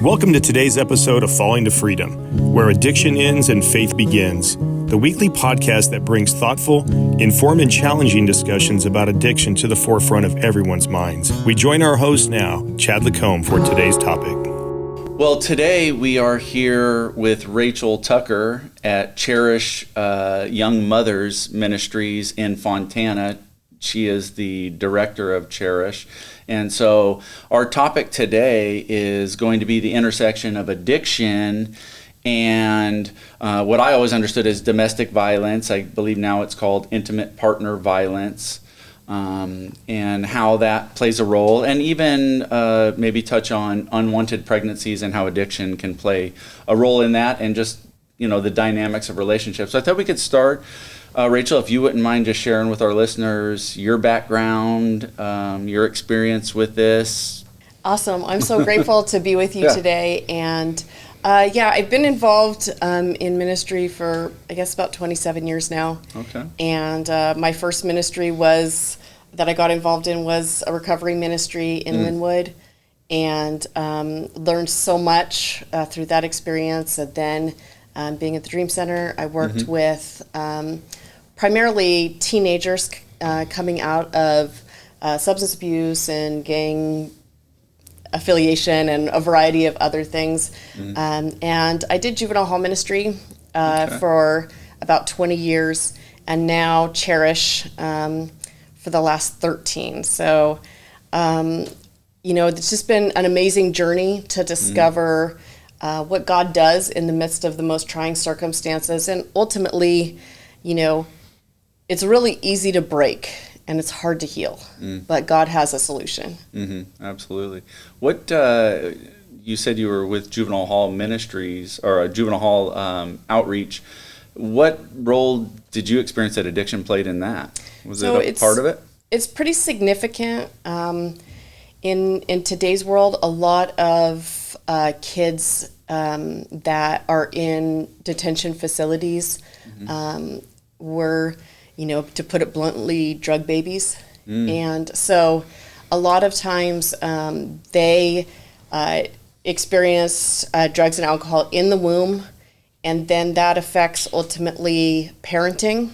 Welcome to today's episode of Falling to Freedom, where addiction ends and faith begins, the weekly podcast that brings thoughtful, informed, and challenging discussions about addiction to the forefront of everyone's minds. We join our host now, Chad Lacombe, for today's topic. Well, today we are here with Rachel Tucker at Cherish Young Mothers Ministries in Fontana. She is the director of Cherish. And so our topic today is going to be the intersection of addiction and what I always understood as domestic violence. I believe now it's called intimate partner violence, and how that plays a role, and even maybe touch on unwanted pregnancies and how addiction can play a role in that, and just, the dynamics of relationships. So I thought we could start. Rachel, if you wouldn't mind just sharing with our listeners your background, your experience with this. Awesome. I'm so grateful to be with you today. And I've been involved in ministry for, I guess, about 27 years now. Okay. And my first ministry that I got involved in was a recovery ministry in Linwood, and learned so much through that experience. And then being at the Dream Center, I worked with primarily teenagers coming out of substance abuse and gang affiliation and a variety of other things. And I did juvenile hall ministry for about 20 years, and now Cherish for the last 13. So, it's just been an amazing journey to discover what God does in the midst of the most trying circumstances. And ultimately, it's really easy to break and it's hard to heal, but God has a solution. Absolutely. What, you said you were with Juvenile Hall Ministries, or a Juvenile Hall outreach. What role did you experience that addiction played in that? Was it a part of it? It's pretty significant. In today's world, a lot of kids that are in detention facilities were, to put it bluntly, drug babies. And so a lot of times they experience drugs and alcohol in the womb, and then that affects ultimately parenting.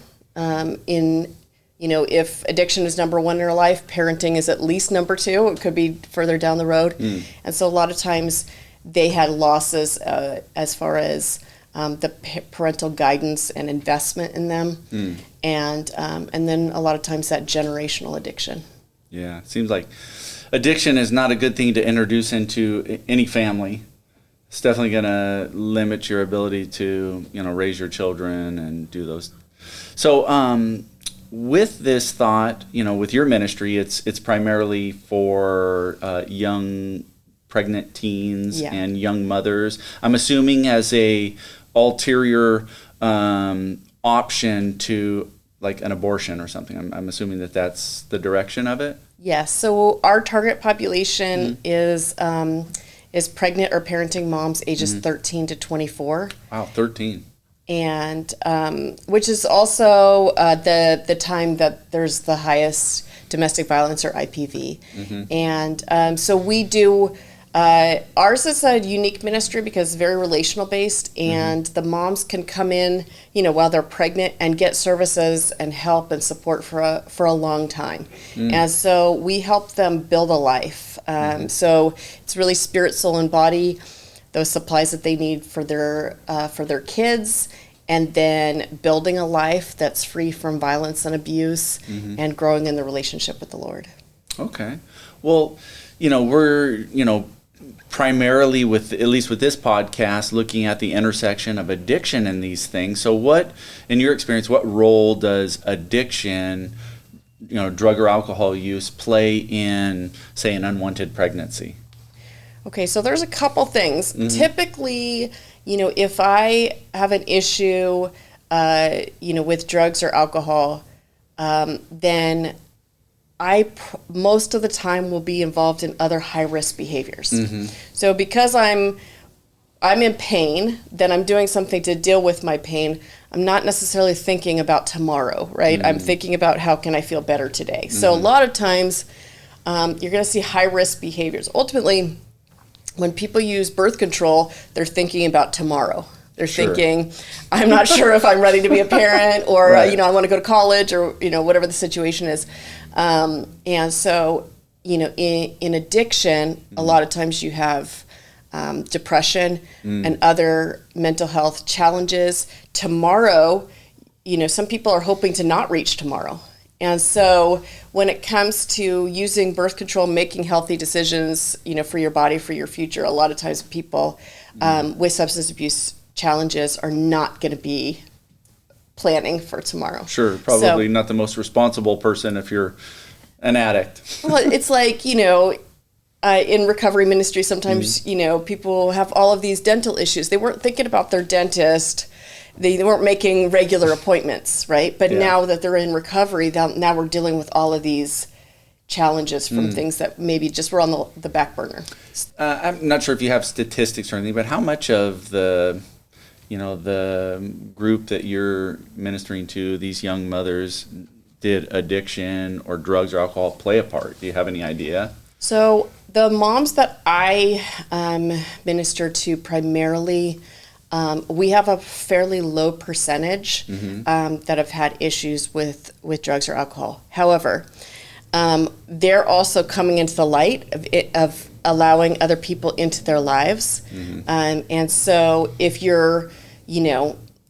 If addiction is number one in our life, parenting is at least number two. It could be further down the road. And so a lot of times they had losses as far as the parental guidance and investment in them. And then a lot of times that generational addiction. Yeah, it seems like addiction is not a good thing to introduce into any family. It's definitely going to limit your ability to, raise your children and do those. So, with this thought, with your ministry, it's primarily for young pregnant teens and young mothers. I'm assuming as a ulterior option to like an abortion or something. I'm assuming that's the direction of it. Yes. So our target population is pregnant or parenting moms ages 13 to 24. Wow, 13. And which is also the time that there's the highest domestic violence or IPV. And so we do, ours is a unique ministry because it's very relational based, and the moms can come in, while they're pregnant and get services and help and support for a long time. And so we help them build a life. So it's really spirit, soul, and body, those supplies that they need for their kids, and then building a life that's free from violence and abuse, and growing in the relationship with the Lord. Okay. Well, we're, primarily at least with this podcast, looking at the intersection of addiction and these things. So what, in your experience, what role does addiction, drug or alcohol use play in, say, an unwanted pregnancy? Okay, so there's a couple things. Typically, if I have an issue, with drugs or alcohol, then I most of the time will be involved in other high-risk behaviors. So because I'm in pain, then I'm doing something to deal with my pain. I'm not necessarily thinking about tomorrow, right? I'm thinking about how can I feel better today. So a lot of times you're going to see high-risk behaviors. Ultimately, when people use birth control, they're thinking about tomorrow. They're Sure. thinking, I'm not sure if I'm ready to be a parent, or Right. I want to go to college, or whatever the situation is. And so, in addiction, a lot of times you have depression and other mental health challenges. Tomorrow, some people are hoping to not reach tomorrow. And so when it comes to using birth control, making healthy decisions, for your body, for your future, a lot of times people with substance abuse challenges are not going to be planning for tomorrow. Sure, probably not the most responsible person if you're an addict. Well, it's like, in recovery ministry, sometimes, people have all of these dental issues. They weren't thinking about their dentist. They weren't making regular appointments, right? But now that they're in recovery, now we're dealing with all of these challenges from things that maybe just were on the back burner. I'm not sure if you have statistics or anything, but how much of the group that you're ministering to, these young mothers, did addiction or drugs or alcohol play a part? Do you have any idea? So the moms that I minister to primarily, we have a fairly low percentage that have had issues with drugs or alcohol. However, they're also coming into the light of allowing other people into their lives. And so if you're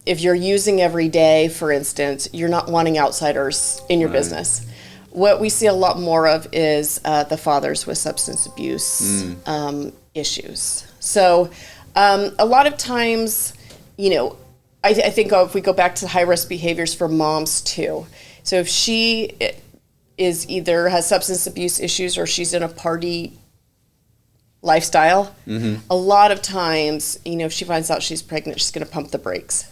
using every day, for instance, you're not wanting outsiders in your business. What we see a lot more of is the fathers with substance abuse issues. So a lot of times, I think if we go back to high-risk behaviors for moms too. So if she is either has substance abuse issues or she's in a party lifestyle, a lot of times, if she finds out she's pregnant, she's going to pump the brakes.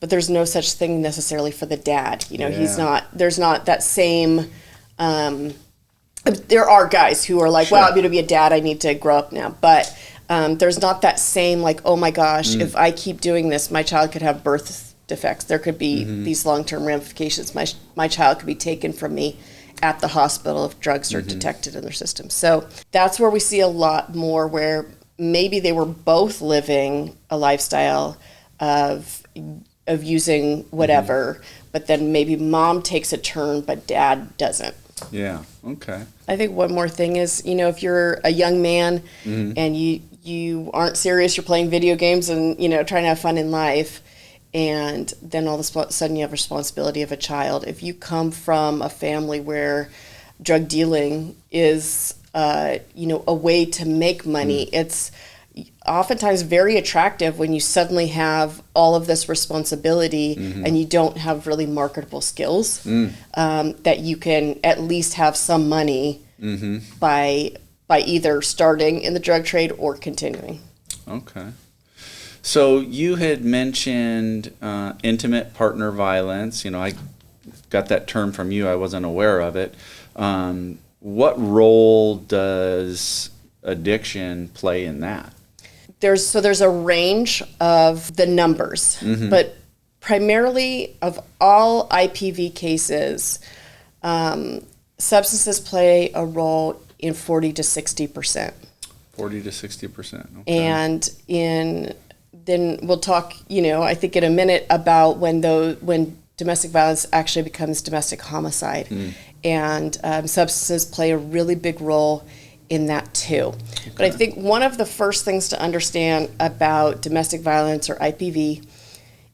But there's no such thing necessarily for the dad. There's not that same, there are guys who are like, Sure. wow, I'm going to be a dad, I need to grow up now. But there's not that same like, oh my gosh, if I keep doing this, my child could have birth defects. There could be these long-term ramifications. My child could be taken from me at the hospital if drugs are detected in their system. So that's where we see a lot more where maybe they were both living a lifestyle of using whatever, but then maybe mom takes a turn, but dad doesn't. Yeah, okay. I think one more thing is, if you're a young man and you aren't serious, you're playing video games and, trying to have fun in life, and then all of a sudden you have responsibility of a child. If you come from a family where drug dealing is, a way to make money, it's oftentimes very attractive when you suddenly have all of this responsibility and you don't have really marketable skills, that you can at least have some money by either starting in the drug trade or continuing. Okay. So you had mentioned intimate partner violence. I got that term from you. I wasn't aware of it. What role does addiction play in that? There's a range of the numbers, but primarily of all IPV cases, substances play a role in 40 to 60%. 40 to 60%. Okay. And then we'll talk, I think in a minute about when domestic violence actually becomes domestic homicide, and substances play a really big role in that too. Okay. But I think one of the first things to understand about domestic violence or IPV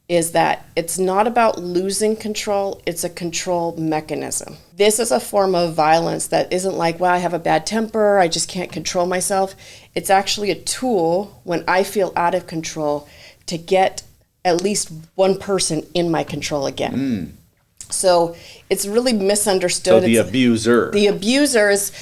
is that it's not about losing control, it's a control mechanism. This is a form of violence that isn't like, well, I have a bad temper, I just can't control myself. It's actually a tool when I feel out of control to get at least one person in my control again. So it's really misunderstood. So the abuser. The abuser is,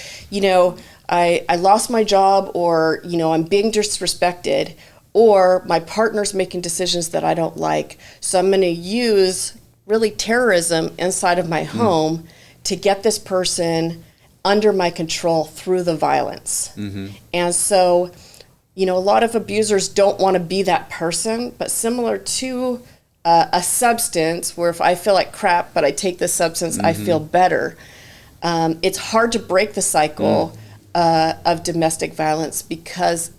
I lost my job, or, I'm being disrespected, or my partner's making decisions that I don't like. So I'm going to use really terrorism inside of my home to get this person under my control through the violence. And so, a lot of abusers don't want to be that person, but similar to a substance where if I feel like crap, but I take this substance, I feel better. It's hard to break the cycle of domestic violence because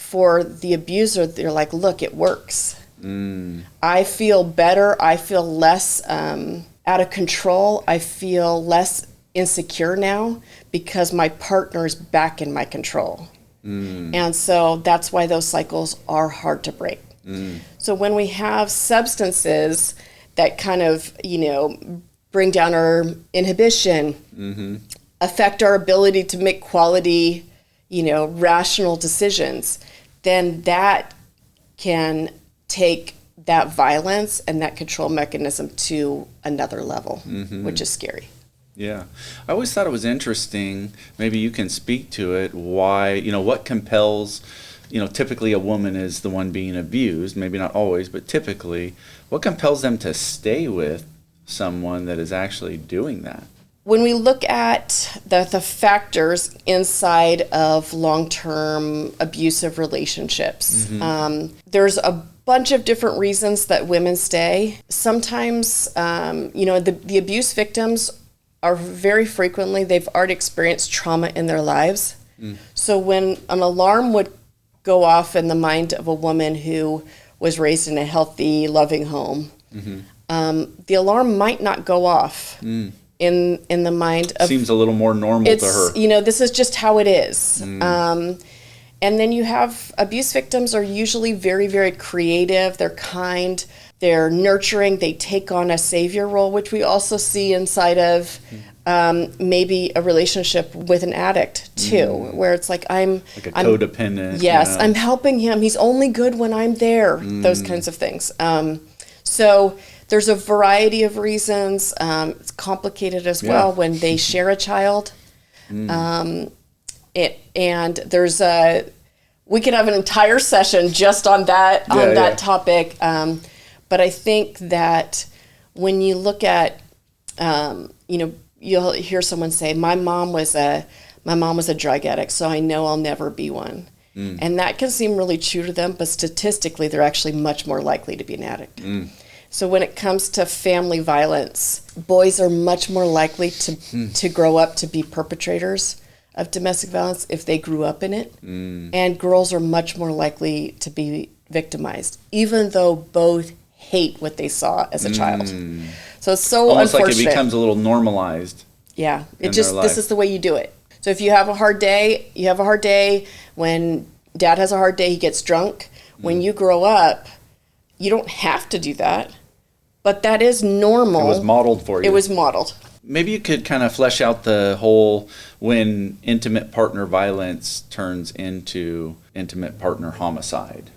for the abuser, they're like, look, it works. I feel better. I feel less out of control. I feel less insecure now because my partner is back in my control. And so that's why those cycles are hard to break. So when we have substances that kind of, bring down our inhibition, affect our ability to make quality, rational decisions, then that can take that violence and that control mechanism to another level, which is scary. Yeah. I always thought it was interesting, maybe you can speak to it, why, what compels, typically a woman is the one being abused, maybe not always, but typically, what compels them to stay with someone that is actually doing that? When we look at the factors inside of long-term abusive relationships, there's a bunch of different reasons that women stay. Sometimes, the abuse victims are very frequently, they've already experienced trauma in their lives. So when an alarm would go off in the mind of a woman who was raised in a healthy, loving home, the alarm might not go off in the mind of... Seems a little more normal to her. This is just how it is. And then you have abuse victims are usually very, very creative. They're kind. They're nurturing. They take on a savior role, which we also see inside of maybe a relationship with an addict too, where it's like I'm codependent. Yes, I'm helping him. He's only good when I'm there. Those kinds of things. So there's a variety of reasons. It's complicated as well when they share a child. And there's we could have an entire session just on that topic. But I think that when you look at, you'll hear someone say, my mom was a drug addict, so I know I'll never be one. And that can seem really true to them, but statistically, they're actually much more likely to be an addict. So when it comes to family violence, boys are much more likely to grow up to be perpetrators of domestic violence if they grew up in it. And girls are much more likely to be victimized, even though both hate what they saw as a child. So it's so almost unfortunate. Like it becomes a little normalized. Yeah, this is the way you do it. So if you have a hard day, you have a hard day. When dad has a hard day, he gets drunk. When you grow up, you don't have to do that, but that is normal. It was modeled for you. It was modeled. Maybe you could kind of flesh out the whole when intimate partner violence turns into intimate partner homicide.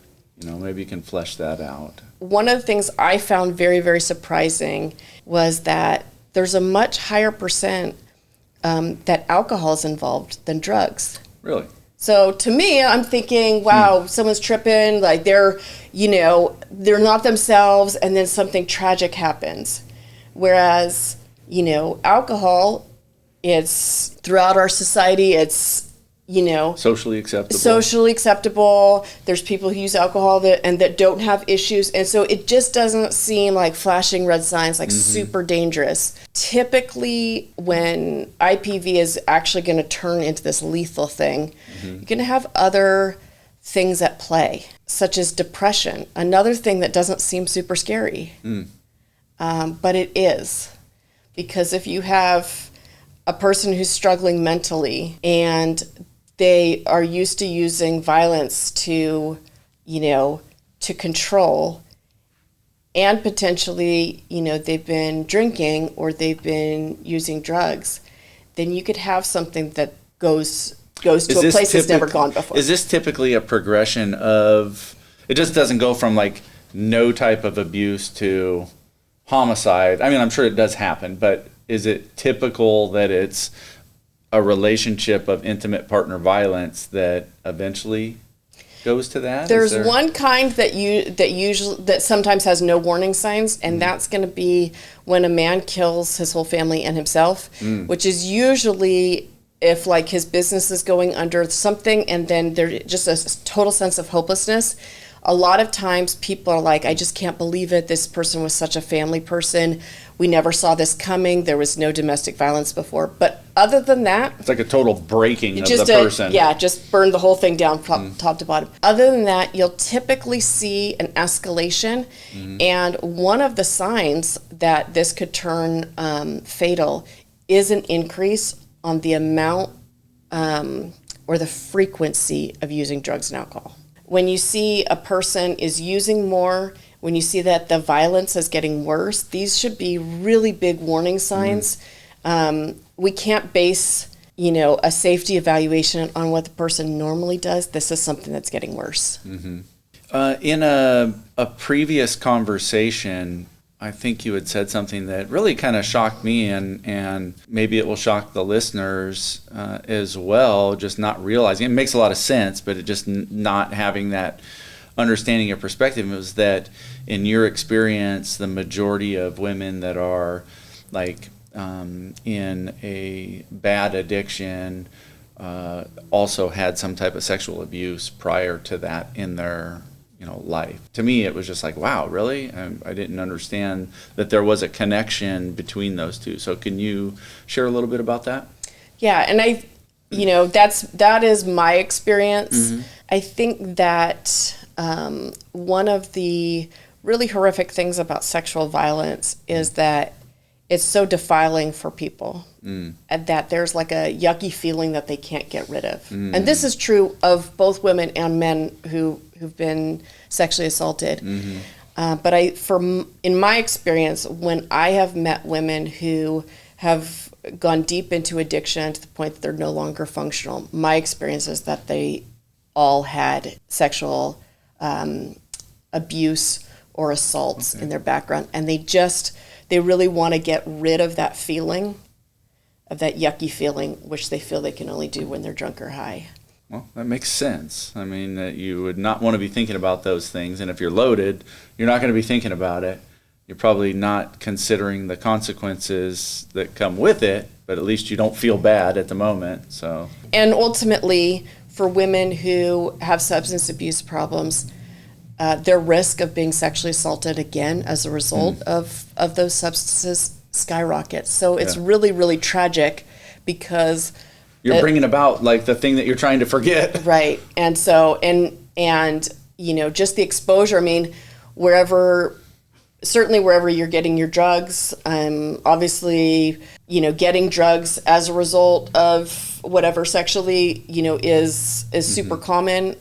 Maybe you can flesh that out. One of the things I found very, very surprising was that there's a much higher percent that alcohol is involved than drugs. Really? So to me, I'm thinking, wow, someone's tripping, like they're not themselves, and then something tragic happens. Whereas, alcohol, it's throughout our society, it's, socially acceptable. Socially acceptable. There's people who use alcohol that don't have issues. And so it just doesn't seem like flashing red signs, like super dangerous. Typically, when IPV is actually going to turn into this lethal thing, you're going to have other things at play, such as depression. Another thing that doesn't seem super scary, but it is. Because if you have a person who's struggling mentally and they are used to using violence to control, and potentially, they've been drinking or they've been using drugs, then you could have something that goes to a place that's never gone before. Is this typically a progression of, it just doesn't go from like no type of abuse to homicide? I mean, I'm sure it does happen, but is it typical that it's a relationship of intimate partner violence that eventually goes to that? There's one kind that sometimes has no warning signs, and that's going to be when a man kills his whole family and himself, which is usually if like his business is going under something, and then there's just a total sense of hopelessness. a lot of times people are like, I just can't believe it. This person was such a family person. We never saw this coming. There was no domestic violence before. But other than that, It's like a total breaking of just the person. just burn the whole thing down from top to bottom. Other than that, you'll typically see an escalation. And one of the signs that this could turn fatal is an increase on the amount or the frequency of using drugs and alcohol. When you see a person is using more, when you see that the violence is getting worse, these should be really big warning signs. We can't base, a safety evaluation on what the person normally does. This is something that's getting worse. In a previous conversation, I think you had said something that really kind of shocked me, and maybe it will shock the listeners as well, just not realizing. It makes a lot of sense, but it just not having that understanding or perspective. It was that in your experience, the majority of women that are like in a bad addiction also had some type of sexual abuse prior to that in their life. To me, it was just like, wow, really? I didn't understand that there was a connection between those two. So can you share a little bit about that? Yeah, and that is my experience. I think that one of the really horrific things about sexual violence is that it's so defiling for people, and that there's like a yucky feeling that they can't get rid of. And this is true of both women and men who've been sexually assaulted. But in my experience, when I have met women who have gone deep into addiction to the point that they're no longer functional, my experience is that they all had sexual abuse or assaults in their background, and they really want to get rid of that feeling, of that yucky feeling, which they feel they can only do when they're drunk or high. Well, that makes sense. I mean, that you would not want to be thinking about those things, and if you're loaded, you're not going to be thinking about it. You're probably not considering the consequences that come with it, but at least you don't feel bad at the moment. So, and ultimately, for women who have substance abuse problems, their risk of being sexually assaulted again as a result of those substances skyrockets. So it's really, really tragic, because you're bringing about like the thing that you're trying to forget. Right. And so, and just the exposure, I mean, certainly wherever you're getting your drugs, obviously, getting drugs as a result of whatever sexually, is super common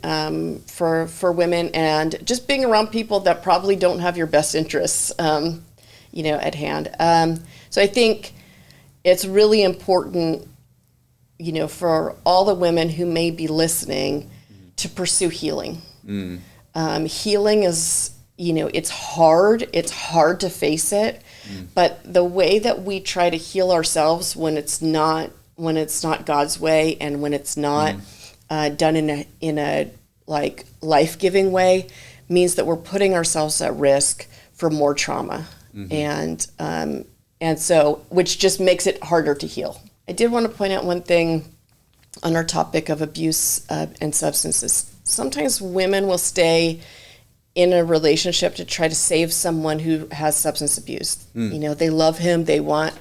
for women, and just being around people that probably don't have your best interests, at hand. So I think it's really important, for all the women who may be listening to pursue healing. Healing is, it's hard to face it, but the way that we try to heal ourselves when it's not God's way, and when it's not done in a like life-giving way, means that we're putting ourselves at risk for more trauma, and so, which just makes it harder to heal. I did want to point out one thing on our topic of abuse and substances. Sometimes women will stay in a relationship to try to save someone who has substance abuse. They love him, they want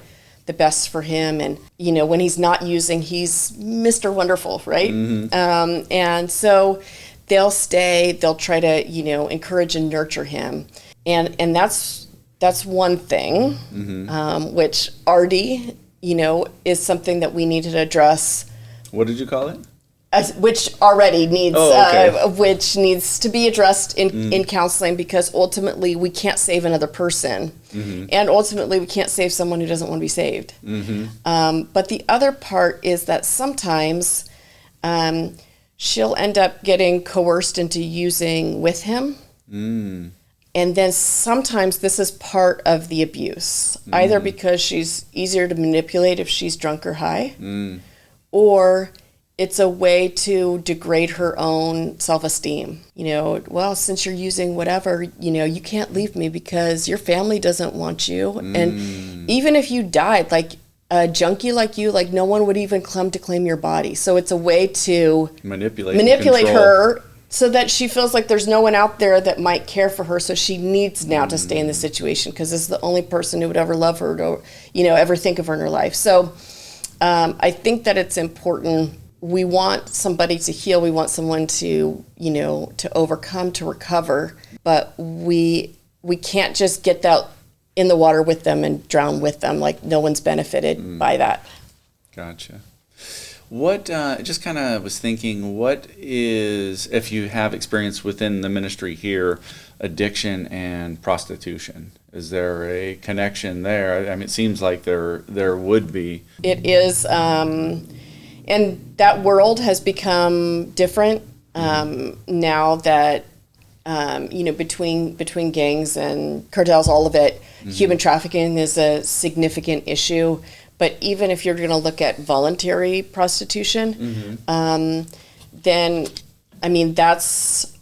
the best for him, and when he's not using, he's Mr. Wonderful, right? And so they'll try to encourage and nurture him, and that's one thing, which already is something that we need to address. What did you call it? Which already needs, which needs to be addressed in counseling, because ultimately we can't save another person, and ultimately we can't save someone who doesn't want to be saved. But the other part is that sometimes she'll end up getting coerced into using with him, and then sometimes this is part of the abuse, either because she's easier to manipulate if she's drunk or high, or it's a way to degrade her own self-esteem. Well, since you're using whatever, you can't leave me because your family doesn't want you. And even if you died, like a junkie like you, like no one would even come to claim your body. So it's a way to manipulate her so that she feels like there's no one out there that might care for her. So she needs now to stay in the situation because it's the only person who would ever love her or, ever think of her in her life. So I think that it's important. We want somebody to heal. We want someone to, to overcome, to recover. But we can't just get that in the water with them and drown with them. Like, no one's benefited by that. Gotcha. What, just kind of was thinking, what is, if you have experience within the ministry here, addiction and prostitution? Is there a connection there? I mean, it seems like there would be. It is, and that world has become different now that, between gangs and cartels, all of it, human trafficking is a significant issue. But even if you're going to look at voluntary prostitution, then I mean that's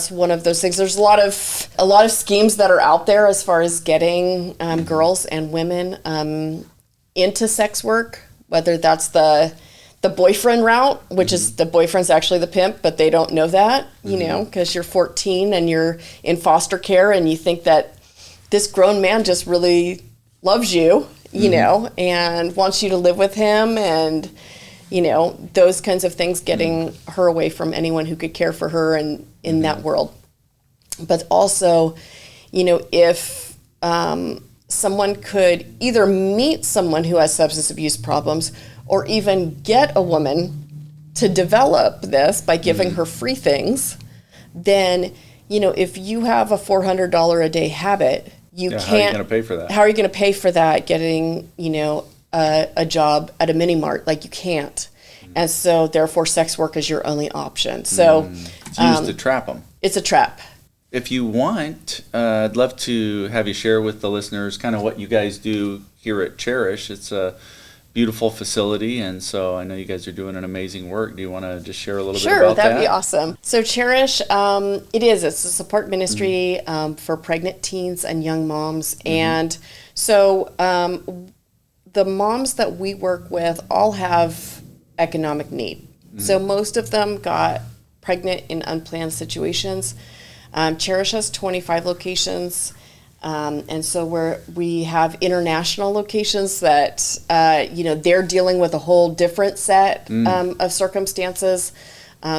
one of those things. There's a lot of schemes that are out there as far as getting girls and women into sex work. Whether that's the boyfriend route, which is the boyfriend's actually the pimp, but they don't know that, because you're 14 and you're in foster care and you think that this grown man just really loves you. And wants you to live with him and, those kinds of things, getting her away from anyone who could care for her and in that world. But also, if someone could either meet someone who has substance abuse problems or even get a woman to develop this by giving her free things, then, if you have a $400 a day habit, you can't. How are you going to pay for that? How are you going to pay for that? Getting, a job at a mini mart, like you can't. And so therefore sex work is your only option. So it's used to trap them. It's a trap. If you want, I'd love to have you share with the listeners kind of what you guys do here at Cherish. It's a beautiful facility, and so I know you guys are doing an amazing work. Do you want to just share a little bit about that? Sure, that'd be awesome. So Cherish, it's a support ministry for pregnant teens and young moms. And so the moms that we work with all have economic need. So most of them got pregnant in unplanned situations. Cherish has 25 locations. And so we have international locations that, they're dealing with a whole different set of circumstances.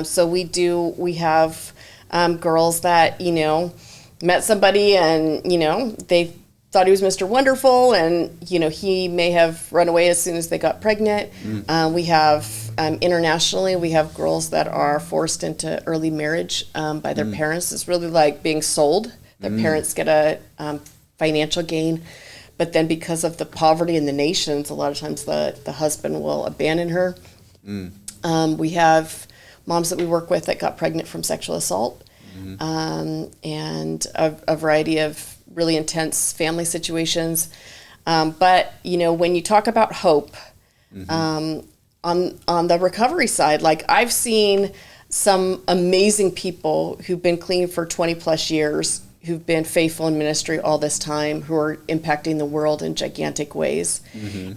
So we have girls that, met somebody and, they thought he was Mr. Wonderful and, he may have run away as soon as they got pregnant. We have, internationally, we have girls that are forced into early marriage by their parents. It's really like being sold. Their parents get a financial gain, but then because of the poverty in the nations, a lot of times the husband will abandon her. We have moms that we work with that got pregnant from sexual assault, and a variety of really intense family situations. But, when you talk about hope, on the recovery side, like I've seen some amazing people who've been clean for 20 plus years, who've been faithful in ministry all this time, who are impacting the world in gigantic ways.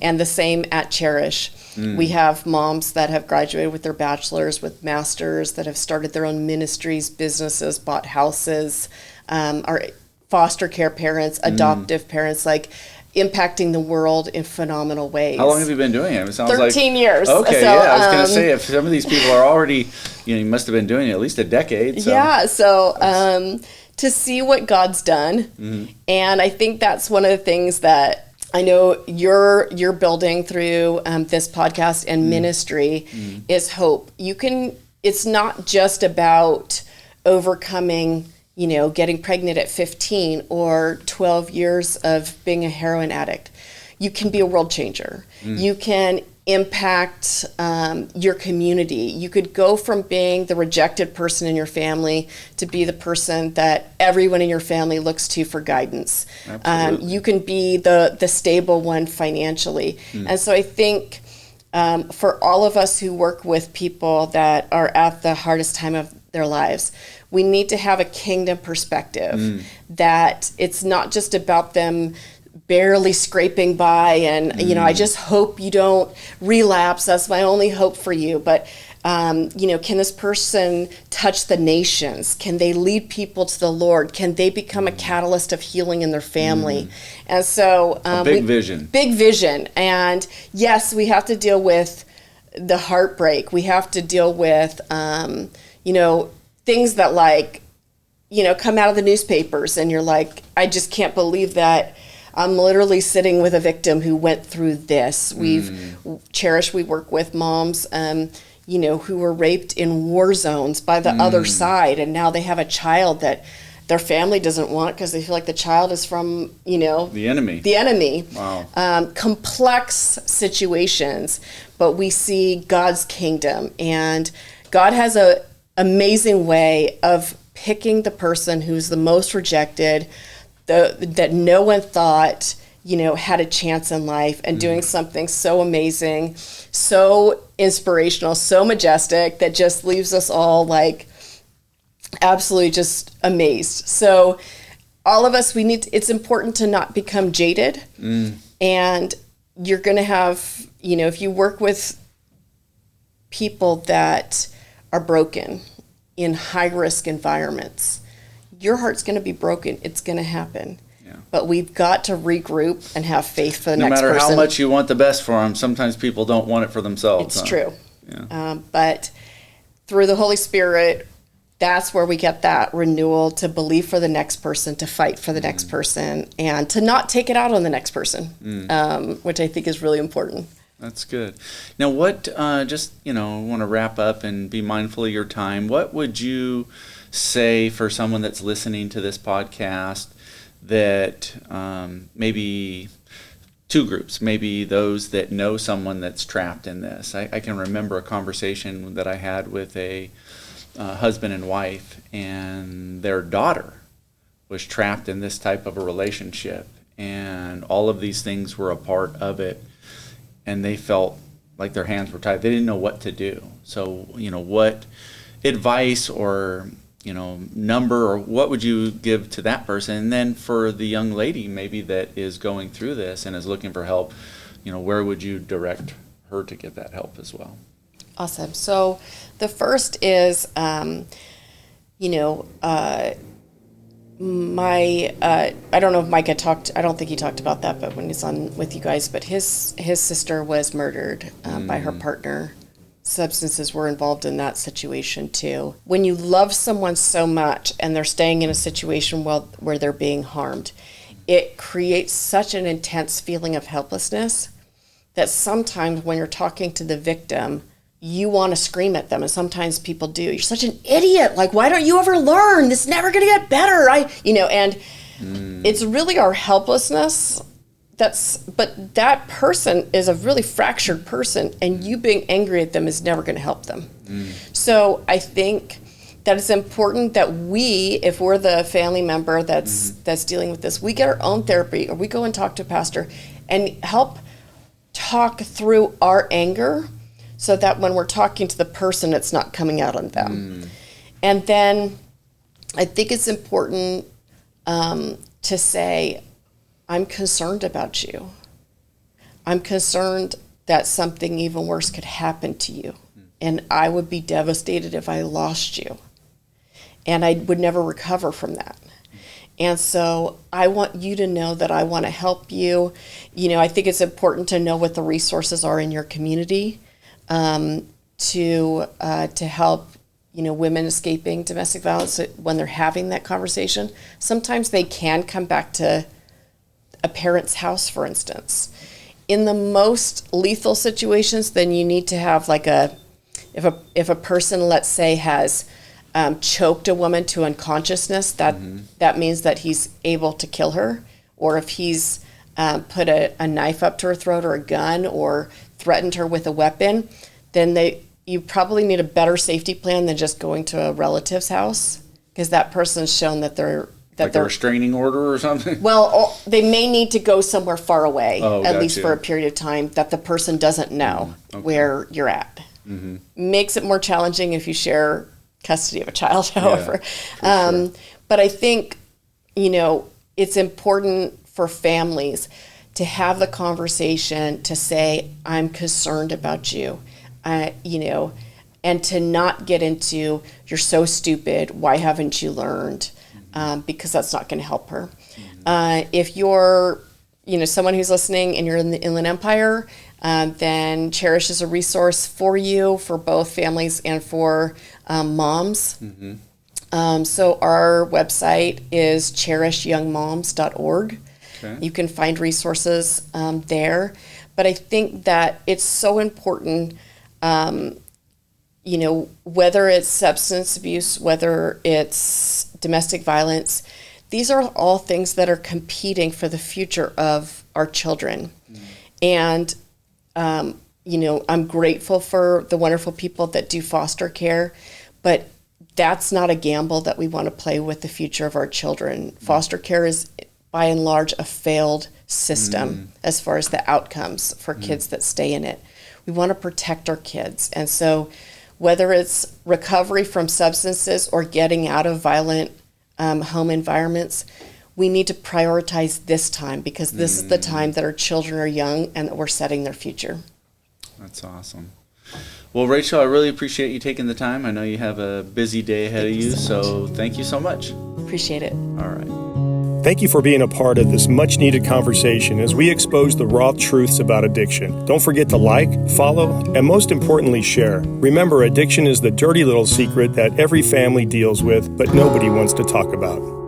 And the same at Cherish. We have moms that have graduated with their bachelors, with masters, that have started their own ministries, businesses, bought houses, are foster care parents, adoptive parents, like impacting the world in phenomenal ways. How long have you been doing it? It sounds 13 years. Okay, so, I was going to say, if some of these people are already, you must have been doing it at least a decade. So. Yeah, so to see what God's done, and I think that's one of the things that I know you're building through this podcast and ministry is hope. It's not just about overcoming, getting pregnant at 15 or 12 years of being a heroin addict. You can be a world changer. You can impact your community. You could go from being the rejected person in your family to be the person that everyone in your family looks to for guidance. You can be the stable one financially. And so I think for all of us who work with people that are at the hardest time of their lives, we need to have a kingdom perspective, that it's not just about them barely scraping by and, I just hope you don't relapse. That's my only hope for you. But Can this person touch the nations? Can they lead people to the Lord? Can they become a catalyst of healing in their family? And so big vision. Big vision. And yes, we have to deal with the heartbreak. We have to deal with, things that come out of the newspapers and you're like, I just can't believe that I'm literally sitting with a victim who went through this. Cherish, we work with moms, who were raped in war zones by the other side, and now they have a child that their family doesn't want because they feel like the child is from, the enemy. The enemy. Wow. Complex situations, but we see God's kingdom, and God has an amazing way of picking the person who's the most rejected, that no one thought, had a chance in life, and doing something so amazing, so inspirational, so majestic, that just leaves us all absolutely just amazed. So all of us, it's important to not become jaded. And you're going to have, if you work with people that are broken in high risk environments, your heart's going to be broken. It's going to happen. Yeah. But we've got to regroup and have faith for the next person. No matter how much you want the best for them, sometimes people don't want it for themselves. It's true. Yeah. But through the Holy Spirit, that's where we get that renewal to believe for the next person, to fight for the next person, and to not take it out on the next person, which I think is really important. That's good. Now, what, want to wrap up and be mindful of your time. What would you say for someone that's listening to this podcast that maybe two groups, maybe those that know someone that's trapped in this? I can remember a conversation that I had with a husband and wife, and their daughter was trapped in this type of a relationship, and all of these things were a part of it, and they felt like their hands were tied. They didn't know what to do. So, what advice or number, or what would you give to that person? And then for the young lady maybe that is going through this and is looking for help, where would you direct her to get that help as well? Awesome. So the first is, I don't know if Mike had talked, I don't think he talked about that, but when he's on with you guys, but his sister was murdered by her partner. Substances were involved in that situation too. When you love someone so much and they're staying in a situation where they're being harmed, it creates such an intense feeling of helplessness that sometimes when you're talking to the victim, you want to scream at them, and sometimes people do. You're such an idiot. Why don't you ever learn? This is never going to get better. It's really our helplessness. But that person is a really fractured person, and you being angry at them is never going to help them. So I think that it's important that we, if we're the family member that's dealing with this, we get our own therapy, or we go and talk to a pastor and help talk through our anger, so that when we're talking to the person, it's not coming out on them. And then I think it's important to say, I'm concerned about you. I'm concerned that something even worse could happen to you. And I would be devastated if I lost you. And I would never recover from that. And so I want you to know that I want to help you. I think it's important to know what the resources are in your community to help, women escaping domestic violence when they're having that conversation. Sometimes they can come back to a parent's house, for instance. In the most lethal situations, then you need to have if a person, let's say, has choked a woman to unconsciousness, that means that he's able to kill her. Or if he's put a knife up to her throat, or a gun, or threatened her with a weapon, then you probably need a better safety plan than just going to a relative's house, because that person's shown that they're a restraining order or something? Well, they may need to go somewhere far away, at least gotcha. for a period of time, that the person doesn't know where you're at. Makes it more challenging if you share custody of a child, however. Sure. But I think, it's important for families to have the conversation, to say, I'm concerned about you. and to not get into, you're so stupid, why haven't you learned? Because that's not going to help her. If you're, someone who's listening and you're in the Inland Empire, then Cherish is a resource for you, for both families and for moms. So our website is cherishyoungmoms.org. Okay. You can find resources there. But I think that it's so important, whether it's substance abuse, whether it's domestic violence, these are all things that are competing for the future of our children. And, I'm grateful for the wonderful people that do foster care, but that's not a gamble that we want to play with the future of our children. Foster care is, by and large, a failed system as far as the outcomes for kids that stay in it. We want to protect our kids. And so whether it's recovery from substances or getting out of violent home environments, we need to prioritize this time, because this is the time that our children are young and that we're setting their future. That's awesome. Well, Rachel, I really appreciate you taking the time. I know you have a busy day ahead of you, so thank you so much. Appreciate it. All right. Thank you for being a part of this much-needed conversation as we expose the raw truths about addiction. Don't forget to like, follow, and most importantly, share. Remember, addiction is the dirty little secret that every family deals with, but nobody wants to talk about.